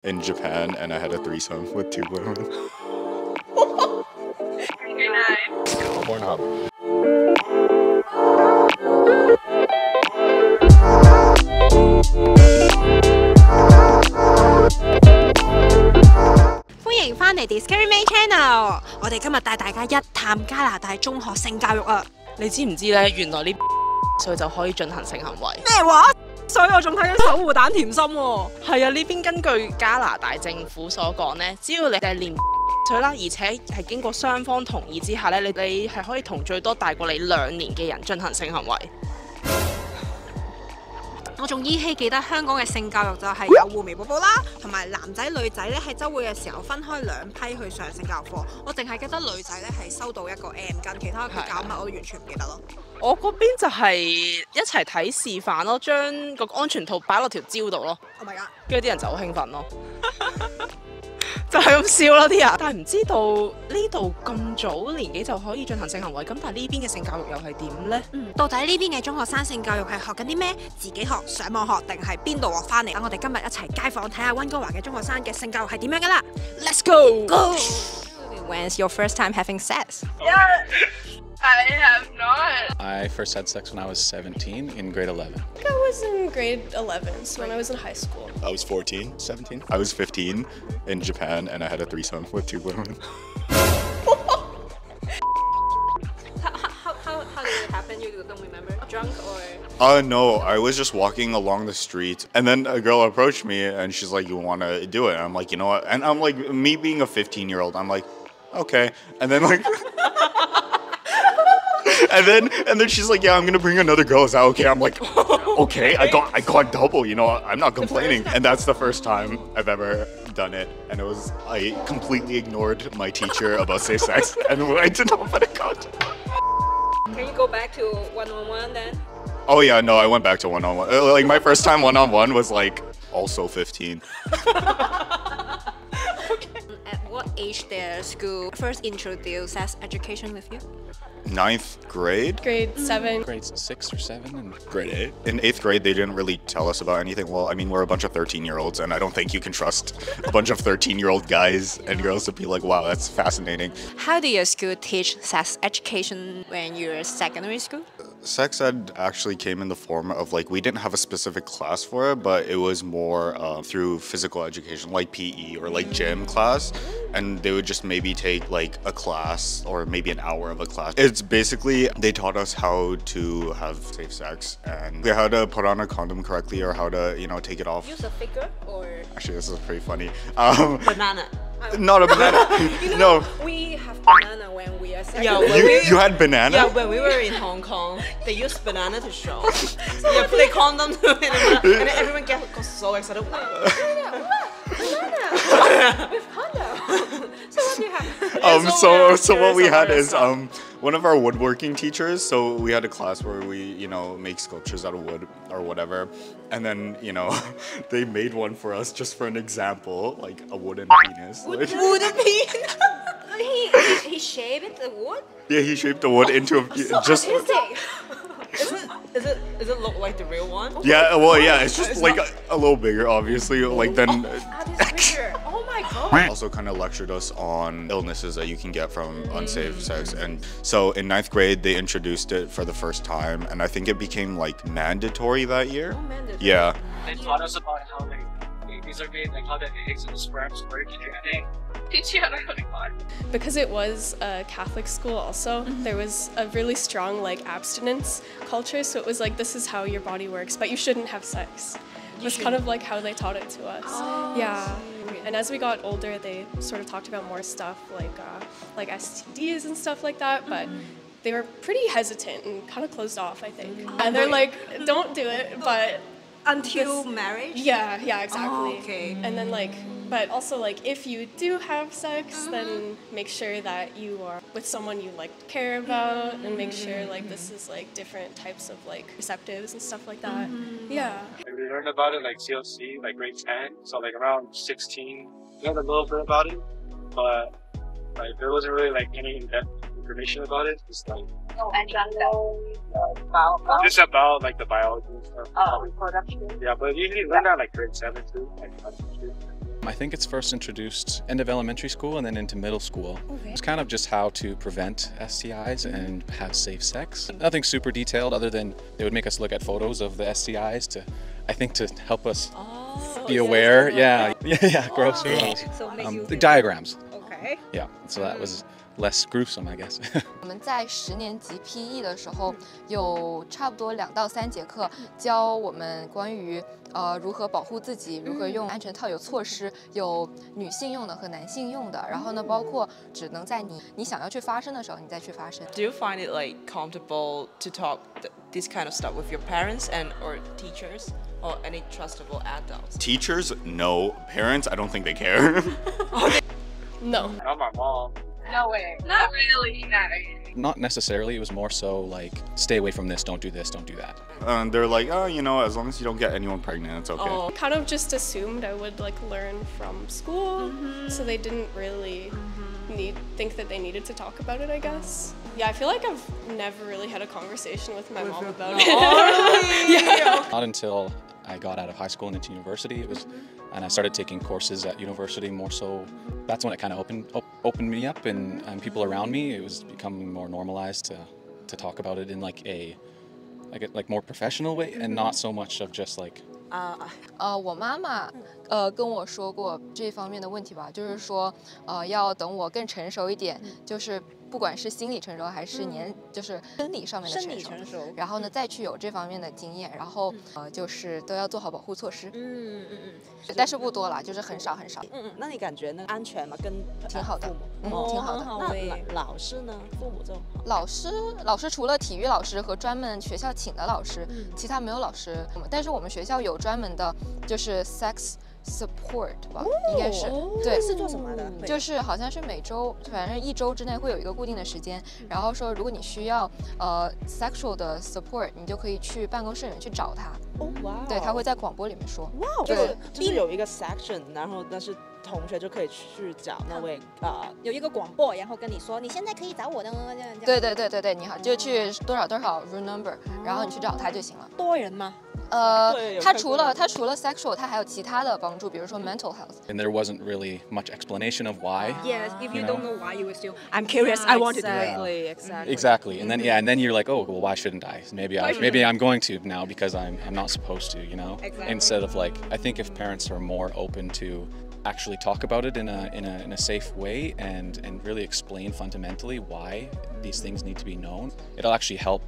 in Japan, and I had a threesome with 2 women. Very nice. Pornhub. 歡迎返嚟 discretion channel， 我哋今日帶大家一探加拿大中學性教育啊！你知唔知咧？原來呢歲就可以進行性行為。咩話？所以我仲睇緊守護蛋甜心喎。係啊，呢邊根據加拿大政府所講咧，只要你係年歲啦，而且係經過雙方同意之下咧，你係可以同最多大過你2年嘅人進行性行為。我仲依稀記得香港嘅性教育就係有護眉寶寶啦，同埋男仔女仔咧喺週會嘅時候分開2批去上性教育課。我淨係記得女仔咧係收到一個 M 巾，其他佢搞乜我都完全唔記得咯。我嗰邊就係一齊睇示範咯，將個安全套擺落條蕉度咯。Oh my god！ 跟住啲人就好興奮咯。就係咁笑咯啲人，但係唔知道呢度咁早年紀就可以進行性行為，咁但係呢邊嘅性教育又係點呢？到底呢邊嘅中學生性教育係學緊啲咩？自己學、上網學定係邊度學翻嚟？等我哋今日一齊街訪睇下溫哥華嘅中學生嘅性教育係點樣噶啦 ！Let's go！ When's your first time having sex? Yeah, I have not. I first had sex when I was 17 in grade 11. I think I was in grade 11, so when I was in high school. I was 14, 17. I was 15 in Japan, and I had a threesome with 2 women. How did it happen? You don't remember? Drunk or? No, I was just walking along the street, and then a girl approached me, and she's like, "You want to do it?" And I'm like, "You know what?" And I'm like, me being a 15-year-old, I'm like, "Okay." And then like. And then she's like, "Yeah, I'm gonna bring another girl. Is that okay?" I'm like, "Okay." I got double. You know, I'm not complaining. And that's the first time I've ever done it. And I completely ignored my teacher about safe sex, and I did not let it go. Can you go back to one-on-one then? Oh yeah, no, I went back to one-on-one. Like my first time one-on-one was like also 15. At what age did school first introduce sex education with you? 9th grade? Grade 7. Grades 6 or 7 and grade 8. In 8th grade, they didn't really tell us about anything. Well, I mean, we're a bunch of 13-year-olds, and I don't think you can trust a bunch of 13-year-old guys and girls to be like, wow, that's fascinating. How do your school teach sex education when you're in secondary school? Sex ed actually came in the form of like, we didn't have a specific class for it, but it was more through physical education, like PE or like gym class. And they would just maybe take like a class or maybe an hour of a class. It's basically, they taught us how to have safe sex and how to put on a condom correctly or how to, you know, take it off. Use a figure or? Actually, this is pretty funny. Banana. Not a banana. You know, No. We have banana when we are secondary. Yeah, You had banana? Yeah, when we were in Hong Kong, they used banana to show. Yeah, put a condom to it, and then everyone got so excited. Banana with condom. So what do you have? So what we had is one of our woodworking teachers. So we had a class where we, you know, make sculptures out of wood or whatever, and then, you know, they made one for us just for an example, like a wooden penis. Wooden penis? He shaped the wood? Yeah, he shaped the wood into a just. Artistic. Does it look like the real one? Yeah, well, yeah, it's just like a little bigger, obviously. Like then. This bigger. Oh my god. Also kind of lectured us on illnesses that you can get from unsafe sex, and so in 9th grade they introduced it for the first time, and I think it became like mandatory that year. Oh, mandatory. Yeah. They taught us about how like babies are made, like how the eggs and the sperms work and everything. Teach you how to cook. Because it was a Catholic school also, there was a really strong like abstinence culture, so it was like, this is how your body works, but you shouldn't have sex. It was kind of like how they taught it to us. Oh, yeah. And as we got older, they sort of talked about more stuff like STDs and stuff like that, but they were pretty hesitant and kind of closed off, I think. And they're like, don't do it, but until marriage? Yeah, exactly. Oh, okay. And then but also like if you do have sex, then make sure that you are with someone you like care about, and make sure like this is like different types of like receptives and stuff like that. Yeah. Like, we learned about it like CLC, like grade 10, so like around 16, we learned a little bit about it, but like there wasn't really like any in-depth information about it. It's like just about like the biology and stuff. Reproduction. Yeah, but usually learn that like grade 7 too, like 2. I think it's first introduced end of elementary school and then into middle school. Okay. It's kind of just how to prevent STIs and have safe sex. Nothing super detailed other than they would make us look at photos of the STIs to help us be aware. Yeah, gross photos. So make you The diagrams. Okay. Yeah, so that was less gruesome, I guess. 我们在10年级 PE 的时候，有差不多2到3节课教我们关于如何保护自己，如何用安全套，有措施，有女性用的和男性用的。然后呢，包括只能在你想要去发声的时候，你再去发声。Do you find it like comfortable to talk this kind of stuff with your parents and or teachers or any trustable adults? Teachers, no. Parents, I don't think they care. No. Not my mom. No way. Not really. Not necessarily, it was more so like, stay away from this, don't do this, don't do that. They're like, oh, you know, as long as you don't get anyone pregnant, it's okay. Oh. Kind of just assumed I would like learn from school, so they didn't really think that they needed to talk about it, I guess. Yeah, I feel like I've never really had a conversation with my mom about it. Yeah. Not until I got out of high school and into university, and I started taking courses at university more so. That's when it kind of opened me up, and people around me, it was becoming more normalized to talk about it in like a more professional way, and not so much of just like. 我妈妈跟我说过这方面的问题吧，就是说要等我更成熟一点，就是不管是心理成熟还是就是生理上面的成熟，然后呢再去有这方面的经验，然后就是都要做好保护措施。但是不多啦，就是很少很少。那你感觉那安全吗？跟挺好的，挺好的。那老师呢？父母这种老师除了体育老师和专门学校请的老师，其他没有老师。但是我们学校有专门的，就是 sex support 吧，应该是对。是做什么的？就是好像是每周，反正1周之内会有一个固定的时间，然后说如果你需要sexual 的 support， 你就可以去办公室里面去找他。哇！对，他会在广播里面说。哇！就是有一个 section， 然后但是同学就可以去找那位有一个广播，然后跟你说你现在可以找我的这样。对，你好，就去多少 room number， 然后你去找他就行了。多人吗？他除了 sexual， 他还有其他的帮助，比如说 mental health。 And there wasn't really much explanation of why. Yes, if you don't know why, you will still. I'm curious. I want to do it. Exactly, and then you're like, oh, well, why shouldn't I? Maybe I'm going to now because I'm not supposed to, you know. Exactly. Instead of like, I think if parents are more open to actually talk about it in a safe way and really explain fundamentally why these things need to be known, it'll actually help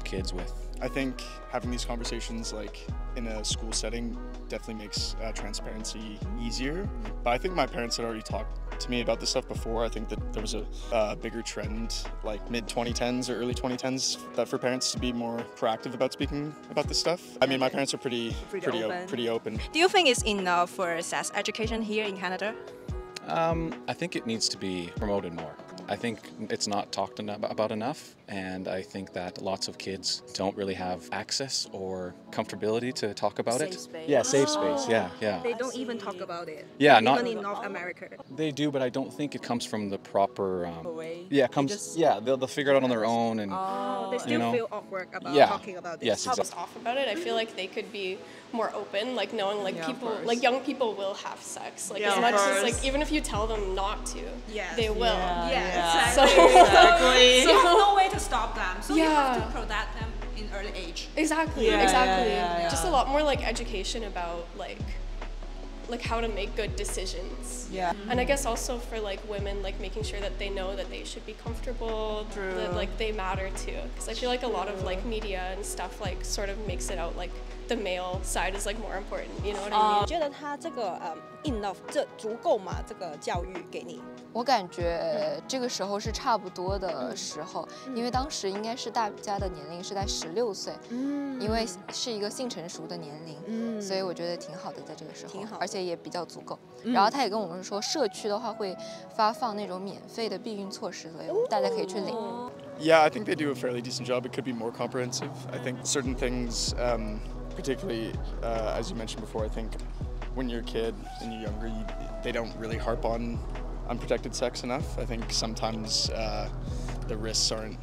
kids with. I think having these conversations like in a school setting definitely makes transparency easier. But I think my parents had already talked to me about this stuff before. I think that there was a bigger trend like mid-2010s or early 2010s that for parents to be more proactive about speaking about this stuff. I mean, my parents are pretty open. Do you think it's enough for sex education here in Canada? I think it needs to be promoted more. I think it's not talked about enough, and I think that lots of kids don't really have access or comfortability to talk about it. Yeah, safe space. Yeah. They don't even talk about it. Yeah, even in North America. They do, but I don't think it comes from the proper. Way. Yeah, they'll figure it out on their own, and they still feel awkward about talking about this. Yes, exactly. Off about it. I feel like they could be more open, like knowing like people, like young people will have sex, like as much as like even if you tell them not to, they will. Exactly. So you have no way to stop them. So you have to protect them in early age. Exactly. Just a lot more like education about like how to make good decisions. Yeah. And I guess also for like women, like making sure that they know that they should be comfortable, that like they matter too. Because I feel like a lot of like media and stuff like sort of makes it out like the male side is like more important. You know what I mean? 觉得他这个enough 这足够吗？这个教育给你？我感觉这个时候是差不多的时候，因为当时应该是大家的年龄是在16岁，因为是一个性成熟的年龄，所以我觉得挺好的，在这个时候，而且也比较足够。然后他也跟我们说，社区的话会发放那种免费的避孕措施，所以大家可以去领。Yeah, I think they do a fairly decent job. It could be more comprehensive. I think certain things, particularly as you mentioned before, I think when you're a kid and you're younger, they don't really harp on unprotected sex enough. I think sometimes the risks aren't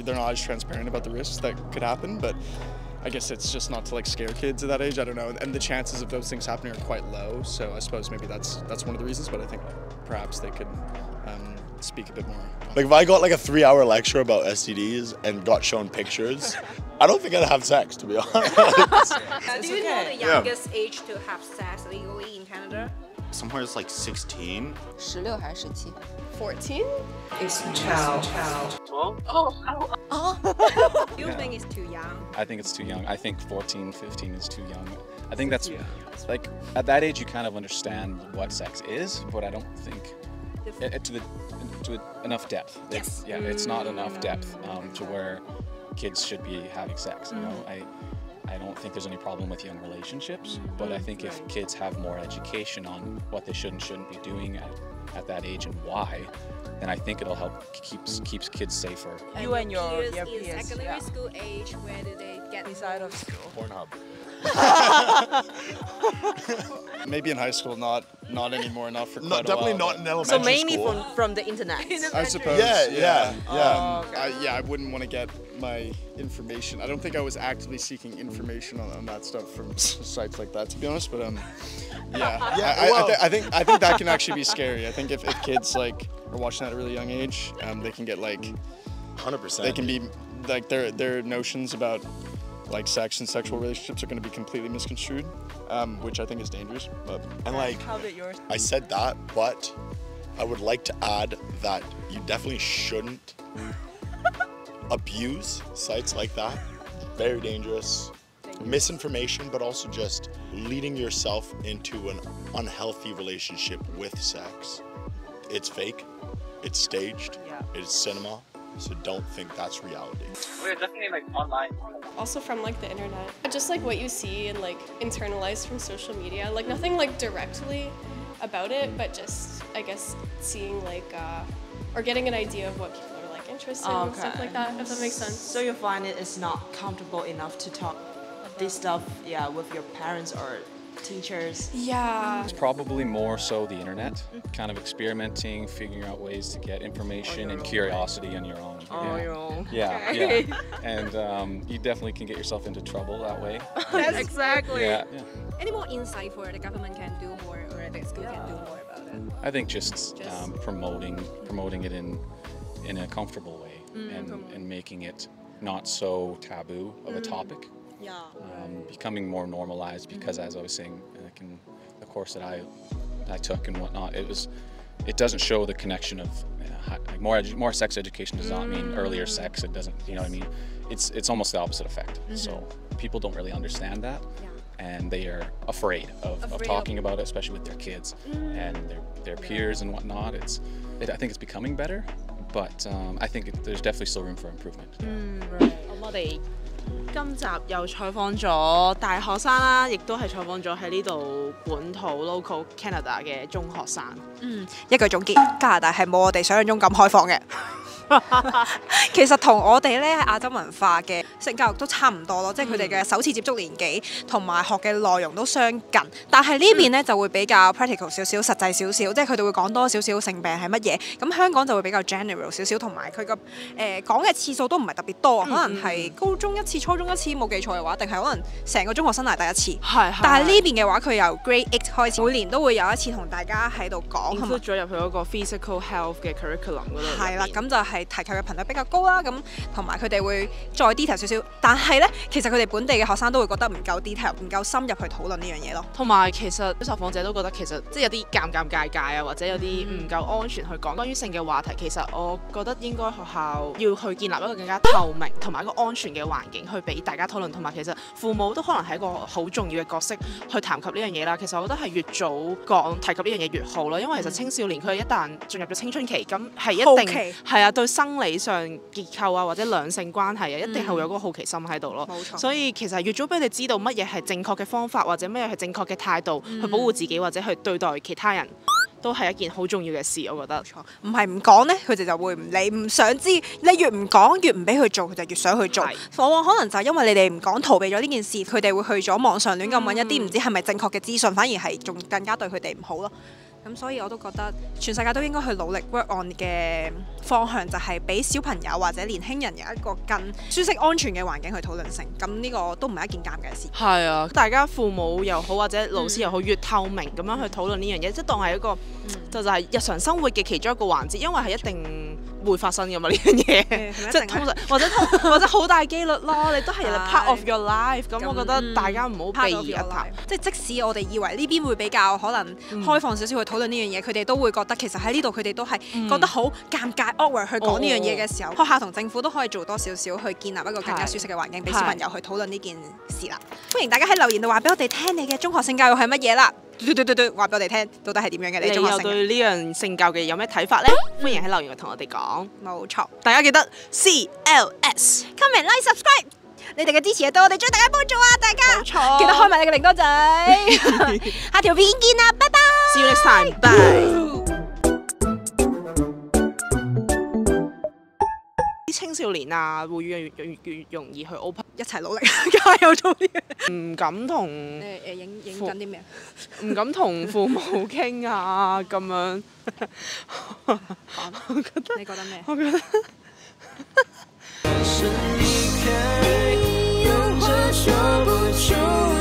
they're not as transparent about the risks that could happen, but I guess it's just not to like scare kids at that age. I don't know, and the chances of those things happening are quite low. So I suppose maybe that's one of the reasons. But I think perhaps they could speak a bit more. Like if I got like a 3-hour lecture about STDs and got shown pictures, I don't think I'd have sex, to be honest. Do you know the youngest age to have sex legally in Canada? Somewhere it's like 16. 16还是17 14? It's 12. 12? You think it's too young? I think it's too young. I think 14, 15 is too young. I think that's like at that age you kind of understand what sex is, but I don't think to enough depth. Yes. Yeah, it's not enough depth to where kids should be having sex. You know, I don't think there's any problem with young relationships, but I think if kids have more education on what they should and shouldn't be doing at that age and why, then I think it'll help keeps kids safer. You and your peers peers, in secondary school age, where do they get inside of school? Pornhub. Maybe in high school, not anymore, not for quite Definitely a while. not in elementary So mainly school. from the internet. I suppose. Yeah. Oh, okay. I wouldn't want to get my information. I don't think I was actively seeking information on that stuff from sites like that, to be honest. But I think that can actually be scary. I think if kids like are watching at a really young age, they can get like 100%. They can be like their notions about like sex and sexual relationships are going to be completely misconstrued, which I think is dangerous. And like, How did yours? I said that, but I would like to add that you definitely shouldn't abuse sites like that. Very dangerous. Misinformation, but also just leading yourself into an unhealthy relationship with sex. It's fake, it's staged, it's cinema, so don't think that's reality. We're definitely like online. Also from like the internet. Just like what you see and like internalized from social media. Like nothing like directly about it, but just I guess seeing like or getting an idea of what people are like interested in and stuff like that, if that makes sense. So you find it's not comfortable enough to talk this stuff, with your parents or teachers? Yeah. It's probably more so the internet, kind of experimenting, figuring out ways to get information and curiosity on your own. Your own. Yeah. And you definitely can get yourself into trouble that way. Yes, exactly. Yeah. Any more insight for the government can do more or the school can do more about it? I think just promoting it in a comfortable way and making it not so taboo of a topic. Yeah. Becoming more normalized because, as I was saying, like in the course that I took and whatnot, it doesn't show the connection of like more sex education does not mean earlier sex. It doesn't, you know what I mean? It's almost the opposite effect. So people don't really understand that, and they are afraid of talking about it, especially with their kids and their peers and whatnot. I think it's becoming better, but I think there's definitely still room for improvement. Right. 今集又採訪咗大學生啦，亦都係採訪咗喺呢度本土 local Canada 嘅中學生。一句總結，加拿大係冇我哋想象中咁開放嘅。其實同我哋咧亞洲文化嘅性教育都差唔多咯，即係佢哋嘅首次接觸年紀同埋學嘅內容都相近，但係呢邊咧就會比較 practical 少少、實際少少，即係佢哋會講多少少性病係乜嘢。咁香港就會比較 general 少少，同埋佢個講嘅次數都唔係特別多，可能係高中一次、初中一次冇記錯嘅話，定係可能成個中學生涯第一次。但係呢邊嘅話，佢由 Grade 8開始，每年都會有一次同大家喺度講，include 咗入去嗰個 physical health 嘅 curriculum 嗰度。係啦，咁就係提及嘅頻率比較高啦，咁同埋佢哋會再 detail 少少，但係咧，其實佢哋本地嘅學生都會覺得唔夠 detail， 唔夠深入去討論呢樣嘢咯。同埋其實受訪者都覺得其實即係有啲尷尬啊，或者有啲唔夠安全去講關於性嘅話題。其實我覺得應該學校要去建立一個更加透明同埋一個安全嘅環境，去俾大家討論。同埋其實父母都可能係一個好重要嘅角色去談及呢樣嘢啦。其實我覺得係越早講提及呢樣嘢越好咯，因為其實青少年佢一旦進入咗青春期，咁係一定係啊對生理上結構啊或者兩性關係啊，一定係會有嗰個好奇心喺度咯。冇錯。所以其實越早俾你知道乜嘢係正確嘅方法，或者乜嘢係正確嘅態度去保護自己或者去對待其他人，都係一件好重要嘅事，我覺得。唔係唔講呢，佢哋就會唔理，唔想知。你越唔講，越唔俾佢做，佢就越想去做。往往可能就係因為你哋唔講，逃避咗呢件事，佢哋會去咗網上亂咁揾一啲唔知係咪正確嘅資訊，反而係仲更加對佢哋唔好咯。咁所以我都覺得全世界都應該去努力 work on 嘅方向，就係俾小朋友或者年輕人有一個更舒適安全嘅環境去討論性。咁呢個都唔係一件尷尬嘅事。係啊，大家父母又好或者老師又好，越透明咁樣去討論呢樣嘢，即係當係一個就係日常生活嘅其中一個環節，因為係一定會發生㗎嘛呢樣嘢，即係通常或者好大機率咯，你都係 part of your life。咁我覺得大家唔好避而一談。即係即使我哋以為呢邊會比較可能開放少少去討論呢樣嘢，佢哋都會覺得其實喺呢度佢哋都係覺得好尷尬 awkward 去講呢樣嘢嘅時候，學校同政府都可以做多少少去建立一個更加舒適嘅環境，俾小朋友去討論呢件事啦。歡迎大家喺留言度話俾我哋聽你嘅中學性教育係乜嘢啦，話俾我哋聽到底係點樣嘅？你中學性對呢樣性教育有咩睇法呢？歡迎喺留言度同我哋講。冇錯，大家記得 CLS comment like subscribe。你哋嘅支持係對我哋最大嘅幫助啊！大家冇錯，記得開埋你嘅鈴鐺仔。下條片見啦，拜拜。See you next time. Bye. 啲青少年啊，會越容易去 open， 一齊努力，加油做啲嘢。唔敢同影緊啲咩？唔敢同父母傾啊，咁樣。你覺得咩？我覺得。是离开，用着说不出。